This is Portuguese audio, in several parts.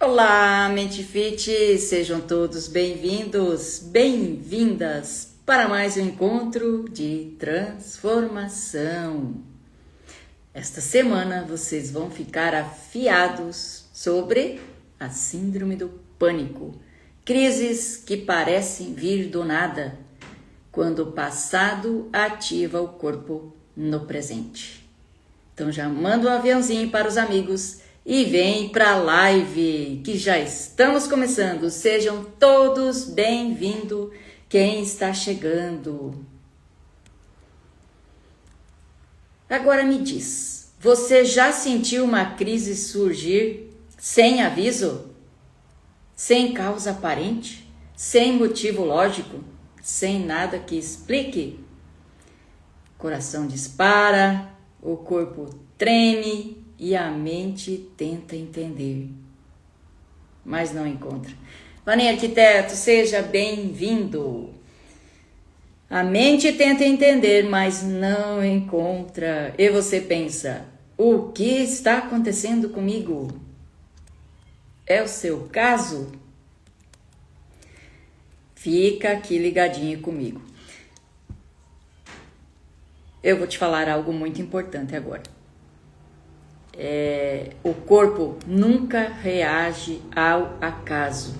Olá, Mente Fit, sejam todos bem-vindos, bem-vindas para mais um encontro de transformação. Esta semana vocês vão ficar afiados sobre a síndrome do pânico, crises que parecem vir do nada, quando o passado ativa o corpo no presente. Então já manda um aviãozinho para os amigos e vem para a live, que já estamos começando. Sejam todos bem-vindos, quem está chegando. Agora me diz, você já sentiu uma crise surgir sem aviso? Sem causa aparente? Sem motivo lógico? Sem nada que explique? Coração dispara, o corpo treme e a mente tenta entender, mas não encontra. Vanem Arquiteto, seja bem-vindo. A mente tenta entender, mas não encontra. E você pensa, o que está acontecendo comigo? É o seu caso? Fica aqui ligadinho comigo. Eu vou te falar algo muito importante agora. O corpo nunca reage ao acaso.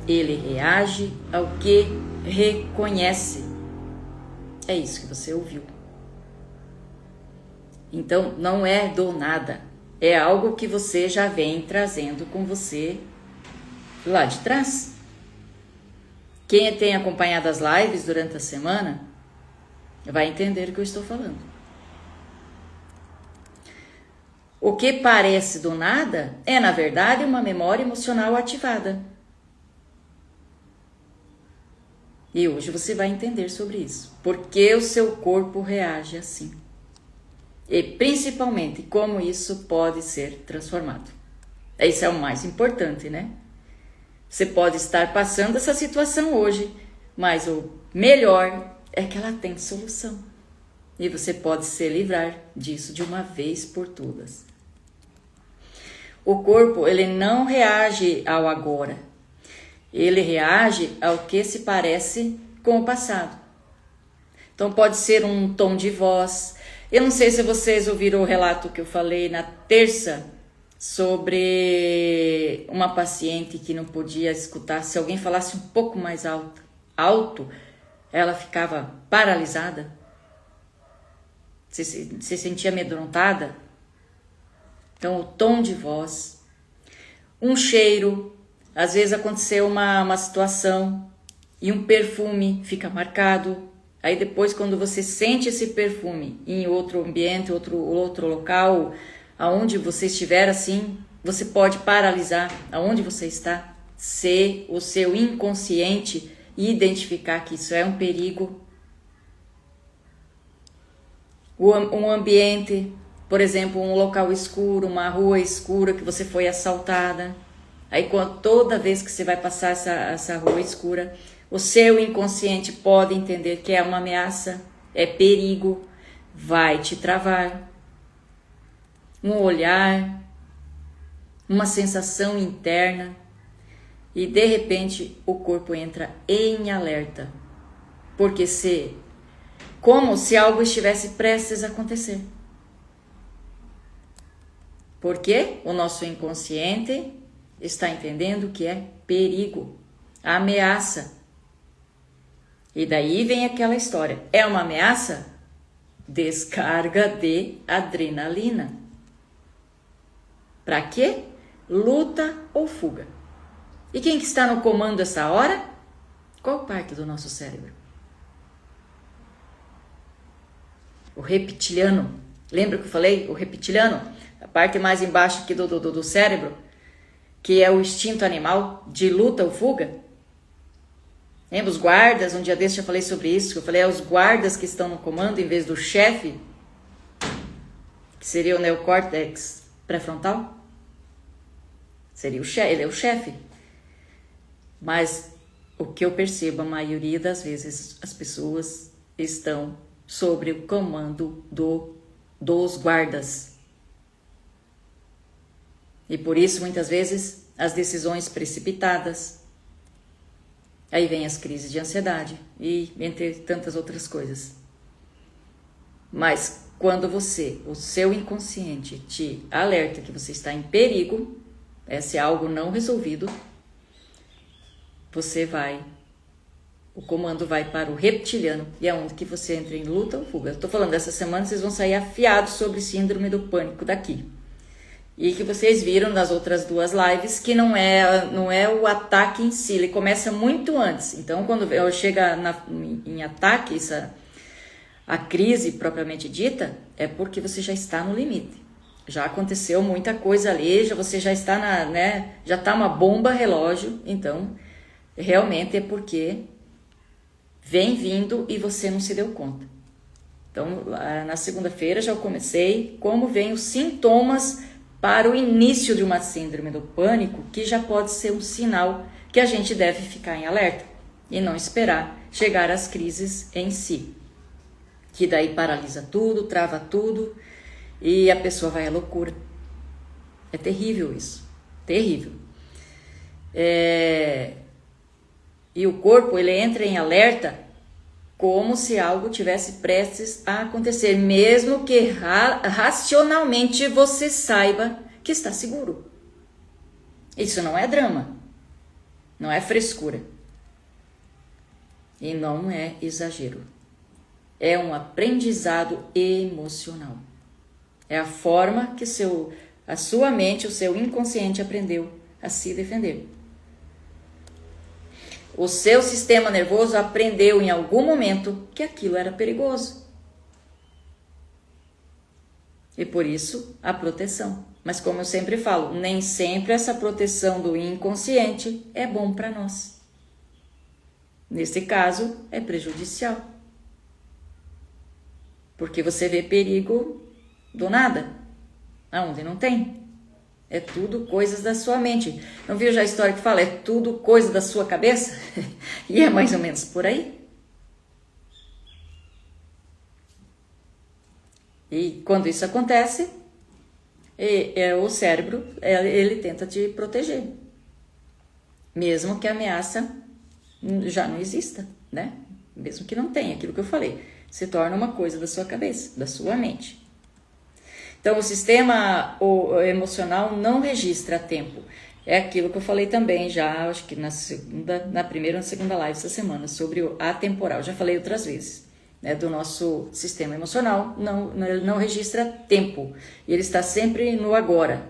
Ele reage ao que reconhece. É isso que você ouviu. Então, não é do nada. É algo que você já vem trazendo com você lá de trás. Quem tem acompanhado as lives durante a semana vai entender o que eu estou falando. O que parece do nada é, na verdade, uma memória emocional ativada. E hoje você vai entender sobre isso. Por que o seu corpo reage assim. E, principalmente, como isso pode ser transformado. Isso é o mais importante, né? Você pode estar passando essa situação hoje, mas o melhor é que ela tem solução. E você pode se livrar disso de uma vez por todas. O corpo, ele não reage ao agora. Ele reage ao que se parece com o passado. Então pode ser um tom de voz. Eu não sei se vocês ouviram o relato que eu falei na terça sobre uma paciente que não podia escutar. Se alguém falasse um pouco mais alto, ela ficava paralisada. Se sentia amedrontada. Então, o tom de voz, um cheiro, às vezes aconteceu uma situação e um perfume fica marcado. Aí depois, quando você sente esse perfume em outro ambiente, outro local, aonde você estiver assim, você pode paralisar aonde você está, se o seu inconsciente identificar que isso é um perigo. Um ambiente, por exemplo, um local escuro, uma rua escura que você foi assaltada. Aí toda vez que você vai passar essa rua escura, o seu inconsciente pode entender que é uma ameaça, é perigo, vai te travar. Um olhar, uma sensação interna e de repente o corpo entra em alerta, porque como se algo estivesse prestes a acontecer. Porque o nosso inconsciente está entendendo que é perigo, ameaça. E daí vem aquela história. É uma ameaça? Descarga de adrenalina. Para quê? Luta ou fuga. E quem que está no comando essa hora? Qual parte do nosso cérebro? O reptiliano. Lembra que eu falei? O reptiliano? A parte mais embaixo aqui do cérebro, que é o instinto animal de luta ou fuga. Lembra os guardas? Um dia desse eu falei sobre isso. Eu falei, os guardas que estão no comando em vez do chefe, que seria o neocórtex pré-frontal. Seria o chefe, ele é o chefe. Mas o que eu percebo, a maioria das vezes as pessoas estão sobre o comando dos guardas. E por isso, muitas vezes, as decisões precipitadas. Aí vem as crises de ansiedade e entre tantas outras coisas. Mas quando o seu inconsciente te alerta que você está em perigo, esse é algo não resolvido, o comando vai para o reptiliano e é onde que você entra em luta ou fuga. Eu tô falando dessa semana, vocês vão sair afiados sobre síndrome do pânico daqui. E que vocês viram nas outras 2 lives que não é o ataque em si, ele começa muito antes. Então, quando chega em ataque, a crise propriamente dita, é porque você já está no limite. Já aconteceu muita coisa ali, você já está já está uma bomba relógio, então realmente é porque vem vindo e você não se deu conta. Então, na segunda-feira já comecei como vem os sintomas para o início de uma síndrome do pânico, que já pode ser um sinal que a gente deve ficar em alerta e não esperar chegar às crises em si, que daí paralisa tudo, trava tudo e a pessoa vai à loucura. É terrível isso, terrível. E o corpo, ele entra em alerta como se algo tivesse prestes a acontecer, mesmo que racionalmente você saiba que está seguro. Isso não é drama, não é frescura e não é exagero. É um aprendizado emocional. É a forma que a sua mente, o seu inconsciente aprendeu a se defender. O seu sistema nervoso aprendeu em algum momento que aquilo era perigoso. E por isso, a proteção. Mas como eu sempre falo, nem sempre essa proteção do inconsciente é bom para nós. Nesse caso, é prejudicial. Porque você vê perigo do nada, aonde não tem. É tudo coisas da sua mente. Não viu já a história que fala, é tudo coisa da sua cabeça? E é mais ou menos por aí. E quando isso acontece, o cérebro, ele tenta te proteger. Mesmo que a ameaça já não exista, né? Mesmo que não tenha, aquilo que eu falei. Se torna uma coisa da sua cabeça, da sua mente. Então, o sistema emocional não registra a tempo. É aquilo que eu falei também já, acho que na primeira ou na segunda live essa semana, sobre o atemporal. Já falei outras vezes, né, do nosso sistema emocional, não registra tempo. Ele está sempre no agora.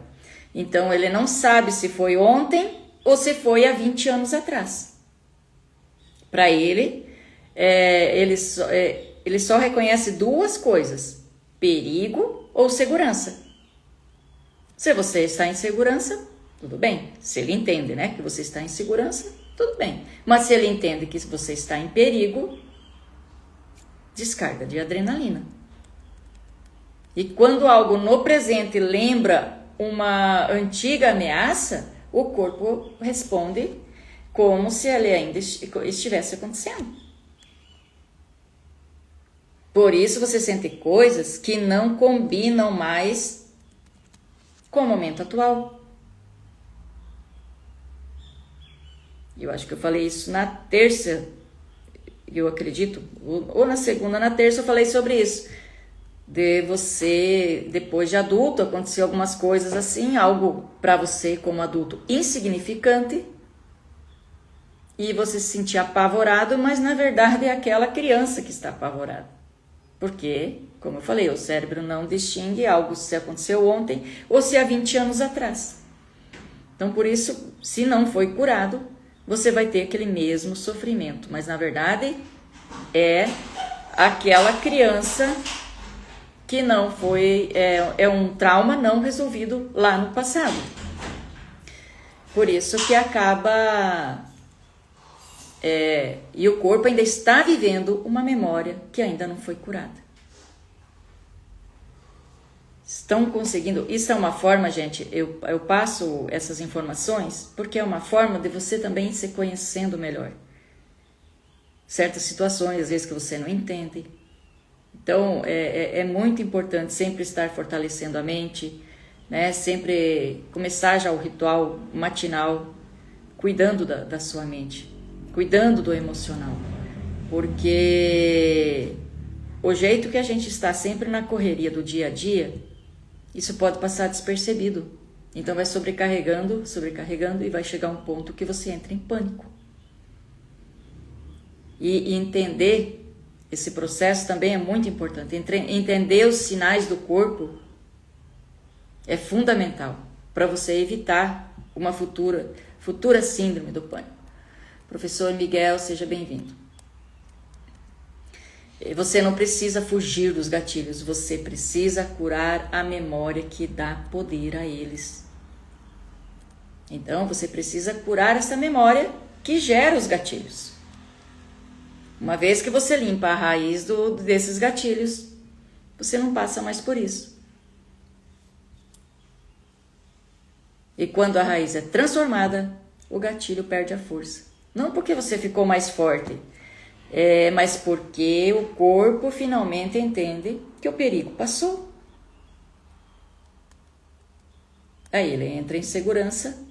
Então, ele não sabe se foi ontem ou se foi há 20 anos atrás. Para ele, ele só reconhece 2 coisas: perigo ou segurança. Se você está em segurança, tudo bem. Se ele entende, né, que você está em segurança, tudo bem. Mas se ele entende que você está em perigo, descarga de adrenalina. E quando algo no presente lembra uma antiga ameaça, o corpo responde como se ele ainda estivesse acontecendo. Por isso você sente coisas que não combinam mais com o momento atual. Eu acho que eu falei isso na terça, eu acredito, ou na segunda, na terça eu falei sobre isso. De você, depois de adulto, aconteceu algumas coisas assim, algo para você como adulto insignificante, e você se sentia apavorado, mas na verdade é aquela criança que está apavorada. Porque, como eu falei, o cérebro não distingue algo se aconteceu ontem ou se há 20 anos atrás. Então, por isso, se não foi curado, você vai ter aquele mesmo sofrimento. Mas, na verdade, é aquela criança que não foi... É um trauma não resolvido lá no passado. Por isso que acaba... e o corpo ainda está vivendo uma memória que ainda não foi curada. Estão conseguindo... Isso é uma forma, gente, eu passo essas informações porque é uma forma de você também se conhecendo melhor. Certas situações, às vezes, que você não entende. Então, é muito importante sempre estar fortalecendo a mente, né? Sempre começar já o ritual matinal, cuidando da sua mente, cuidando do emocional. Porque o jeito que a gente está sempre na correria do dia a dia, isso pode passar despercebido. Então vai sobrecarregando e vai chegar um ponto que você entra em pânico. E entender esse processo também é muito importante. Entender os sinais do corpo é fundamental para você evitar uma futura síndrome do pânico. Professor Miguel, seja bem-vindo. Você não precisa fugir dos gatilhos, você precisa curar a memória que dá poder a eles. Então, você precisa curar essa memória que gera os gatilhos. Uma vez que você limpa a raiz desses gatilhos, você não passa mais por isso. E quando a raiz é transformada, o gatilho perde a força. Não porque você ficou mais forte, mas porque o corpo finalmente entende que o perigo passou. Aí ele entra em segurança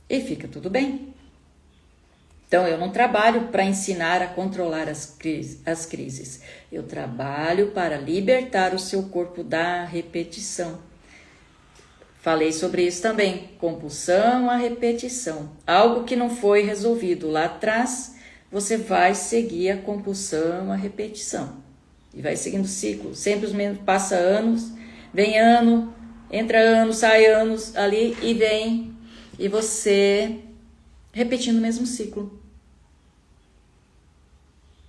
e fica tudo bem. Então, eu não trabalho para ensinar a controlar as crises. Eu trabalho para libertar o seu corpo da repetição. Falei sobre isso também. Compulsão à repetição. Algo que não foi resolvido lá atrás, você vai seguir a compulsão à repetição. E vai seguindo o ciclo. Sempre os mesmos, passa anos, vem ano, entra anos, sai anos ali e vem. E você repetindo o mesmo ciclo.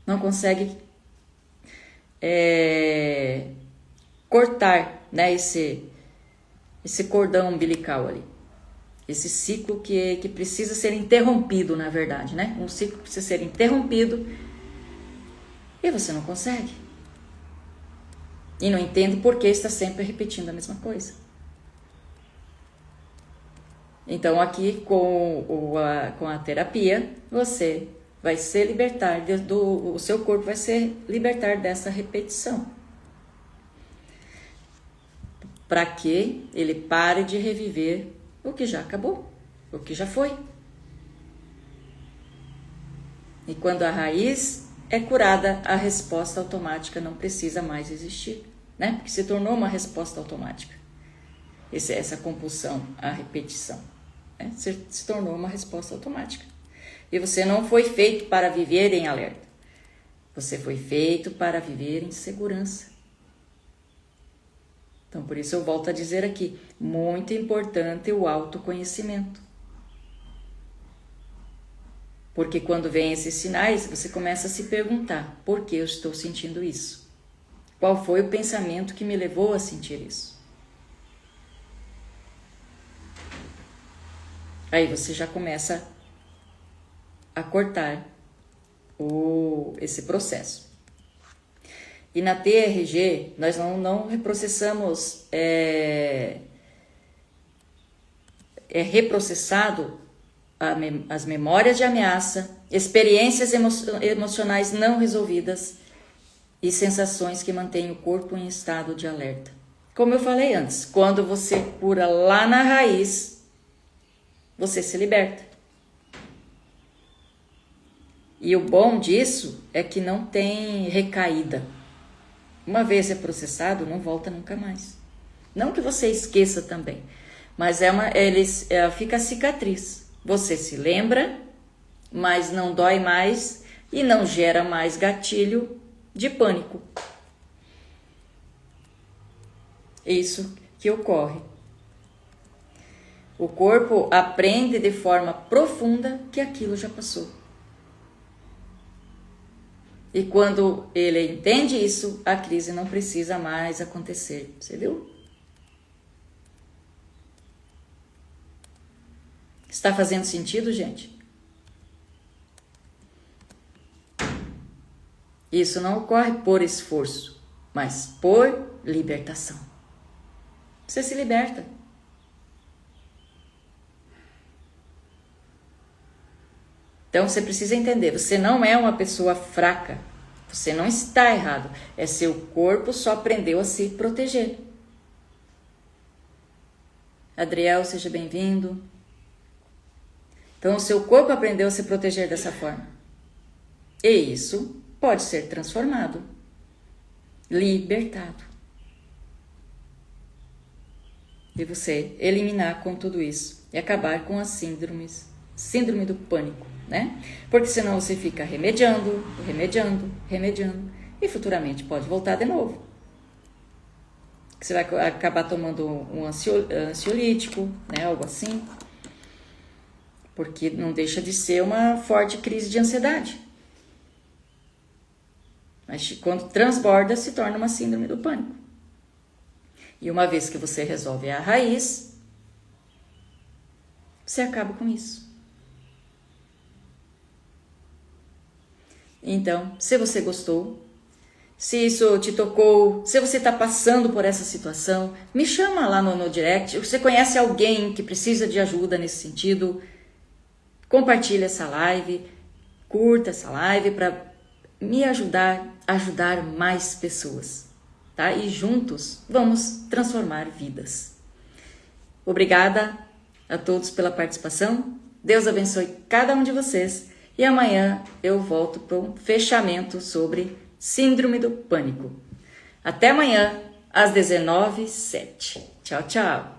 Não consegue cortar, né, esse cordão umbilical ali. Esse ciclo que precisa ser interrompido, na verdade, né? Um ciclo que precisa ser interrompido e você não consegue. E não entende por que está sempre repetindo a mesma coisa. Então, aqui com a terapia, você vai se libertar, o seu corpo vai se libertar dessa repetição. Para que ele pare de reviver o que já acabou, o que já foi. E quando a raiz é curada, a resposta automática não precisa mais existir, né? Porque se tornou uma resposta automática. Essa compulsão à repetição, né? Se tornou uma resposta automática. E você não foi feito para viver em alerta. Você foi feito para viver em segurança. Então, por isso eu volto a dizer aqui, muito importante o autoconhecimento. Porque quando vem esses sinais, você começa a se perguntar, por que eu estou sentindo isso? Qual foi o pensamento que me levou a sentir isso? Aí você já começa a cortar esse processo. E na TRG, nós não reprocessamos, reprocessado as memórias de ameaça, experiências emocionais não resolvidas e sensações que mantêm o corpo em estado de alerta. Como eu falei antes, quando você cura lá na raiz, você se liberta. E o bom disso é que não tem recaída. Uma vez processado, não volta nunca mais. Não que você esqueça também, mas fica a cicatriz. Você se lembra, mas não dói mais e não gera mais gatilho de pânico. Isso que ocorre. O corpo aprende de forma profunda que aquilo já passou. E quando ele entende isso, a crise não precisa mais acontecer. Você viu? Está fazendo sentido, gente? Isso não ocorre por esforço, mas por libertação. Você se liberta. Então você precisa entender, você não é uma pessoa fraca, você não está errado, é seu corpo só aprendeu a se proteger. Adriel, seja bem-vindo. Então, o seu corpo aprendeu a se proteger dessa forma. E isso pode ser transformado, libertado. E você eliminar com tudo isso e acabar com as síndrome do pânico, né? Porque senão você fica remediando, e futuramente pode voltar de novo. Você vai acabar tomando um ansiolítico, né? Algo assim. Porque não deixa de ser uma forte crise de ansiedade. Mas quando transborda, se torna uma síndrome do pânico. E uma vez que você resolve a raiz, você acaba com isso. Então, se você gostou, se isso te tocou, se você está passando por essa situação, me chama lá no direct. Você conhece alguém que precisa de ajuda nesse sentido? Compartilha essa live, curta essa live para me ajudar a ajudar mais pessoas, tá? E juntos vamos transformar vidas. Obrigada a todos pela participação. Deus abençoe cada um de vocês. E amanhã eu volto para um fechamento sobre síndrome do pânico. Até amanhã, às 19h07. Tchau, tchau.